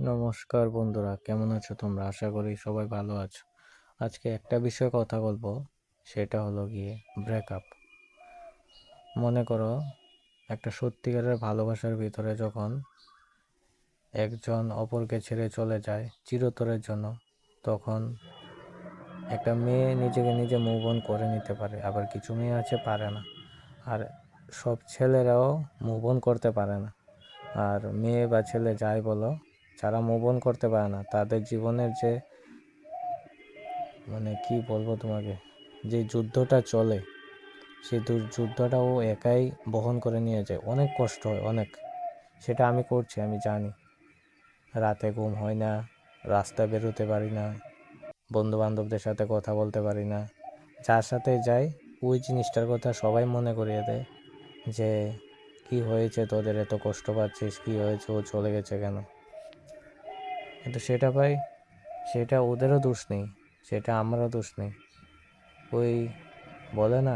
নমস্কার বন্ধুরা, কেমন আছো তোমরা? আশা করি সবাই ভালো আছো। আজকে একটা বিষয়ে কথা বলবো, সেটা হলো গিয়ে ব্রেকআপ। মনে করো একটা সত্যিকারের ভালোবাসার ভিতরে যখন একজন অপরকে ছেড়ে চলে যায় চিরতরের জন্য, তখন একটা মেয়ে নিজেকে নিজে মুভ অন করে নিতে পারে, আবার কিছু মেয়ে আছে পারে না। আর সব ছেলেরাও মুভ অন করতে পারে না। আর মেয়ে বা ছেলে যাই বলো, যারা মুভ অন করতে পারে না তাদের জীবনের যে কি বলবো তোমাকে, যে যুদ্ধটা চলে সেই যুদ্ধটা ও একাই বহন করে নিয়ে যায়। অনেক কষ্ট হয়, অনেক। সেটা আমি করছি, আমি জানি। রাতে ঘুম হয় না, রাস্তায় বেরোতে পারি না, বন্ধু বান্ধবদের সাথে কথা বলতে পারি না। যার সাথে যাই ওই জিনিসটার কথা সবাই মনে করিয়ে দেয়, যে কি হয়েছে তোদের, এত কষ্ট পাচ্ছিস, কি হয়েছে, ও চলে গেছে কেন? কিন্তু সেটা ওদেরও দোষ নেই, সেটা আমারও দোষ নেই। ওই বলে না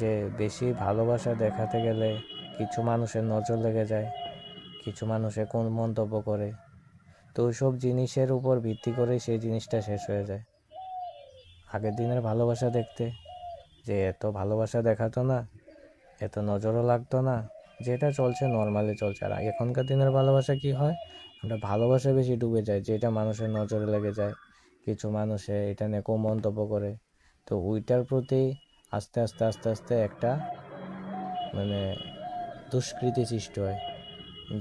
যে বেশি ভালোবাসা দেখাতে গেলে কিছু মানুষের নজর লেগে যায়, কিছু মানুষে কোন মন্তব্য করে, তো ওইসব জিনিসের উপর ভিত্তি করে সেই জিনিসটা শেষ হয়ে যায়। আগের দিনের ভালোবাসা দেখতে, যে এত ভালোবাসা দেখাতো না, এত নজরও লাগতো না, যেটা চলছে নর্মালি চলছে। আর এখনকার দিনের ভালোবাসা কি হয়, আমরা ভালোবাসা বেশি ডুবে যাই, যেটা মানুষের নজরে লেগে যায়, কিছু মানুষে এটা নিয়ে কম মন্তব্য করে। তো ওইটার প্রতি আস্তে আস্তে আস্তে আস্তে একটা মানে দুষ্কৃতি সৃষ্টি হয়,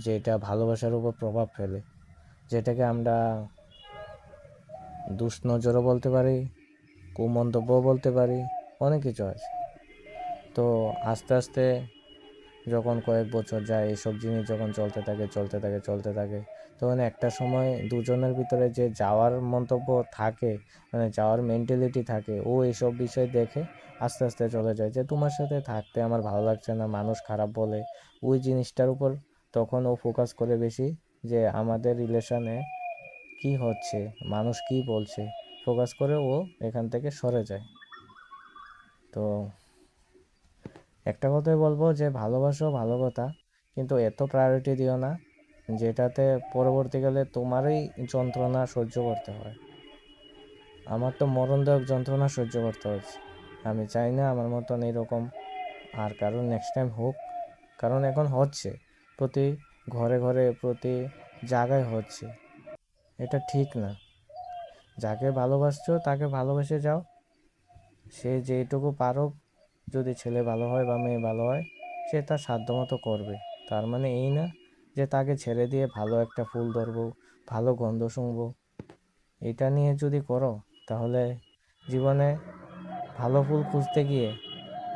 যেটা ভালোবাসার উপর প্রভাব ফেলে, যেটাকে আমরা দুষ্নজরও বলতে পারি, কুমন্তব্যও বলতে পারি, অনেক কিছু আছে। তো আস্তে আস্তে যখন কয়েক বছর যায়, এসব জিনিস যখন চলতে থাকে, তখন একটা সময় দুজনের ভিতরে যে যাওয়ার মন্তব্য থাকে, যাওয়ার মেন্টালিটি থাকে, ও এসব বিষয় দেখে আস্তে আস্তে চলে যায়, যে তোমার সাথে থাকতে আমার ভালো লাগছে না, মানুষ খারাপ বলে। ওই জিনিসটার উপর তখন ও ফোকাস করে বেশি, যে আমাদের রিলেশনে কি হচ্ছে, মানুষ কি বলছে, ফোকাস করে ও এখান থেকে সরে যায়। তো একটা কথাই বলবো, যে ভালোবাসো ভালো কথা, কিন্তু এত প্রায়োরিটি দিও না যেটাতে পরবর্তীকালে তোমারই যন্ত্রণা সহ্য করতে হয়। আমার তো মরণদায়ক যন্ত্রণা সহ্য করতে হচ্ছে, আমি চাই না আমার মতন এরকম আর কারণ নেক্সট টাইম হোক। কারণ এখন হচ্ছে, প্রতি ঘরে ঘরে প্রতি জায়গায় হচ্ছে। এটা ঠিক না। যাকে ভালোবাসছো তাকে ভালোবেসে যাও, সে যেটুকু পারো, যদি ছেলে ভালো হয় বা মেয়ে ভালো হয়, সে তার সাধ্যমতো করবে। তার মানে এই না যে তাকে ছেড়ে দিয়ে ভালো একটা ফুল ধরবো, ভালো গন্ধ শুঁকবো। এটা নিয়ে যদি করো, তাহলে জীবনে ভালো ফুল খুঁজতে গিয়ে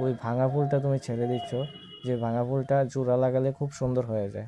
ওই ভাঙা ফুলটা তুমি ছেড়ে দিচ্ছ, যে ভাঙা ফুলটা জোড়া লাগালে খুব সুন্দর হয়ে যায়।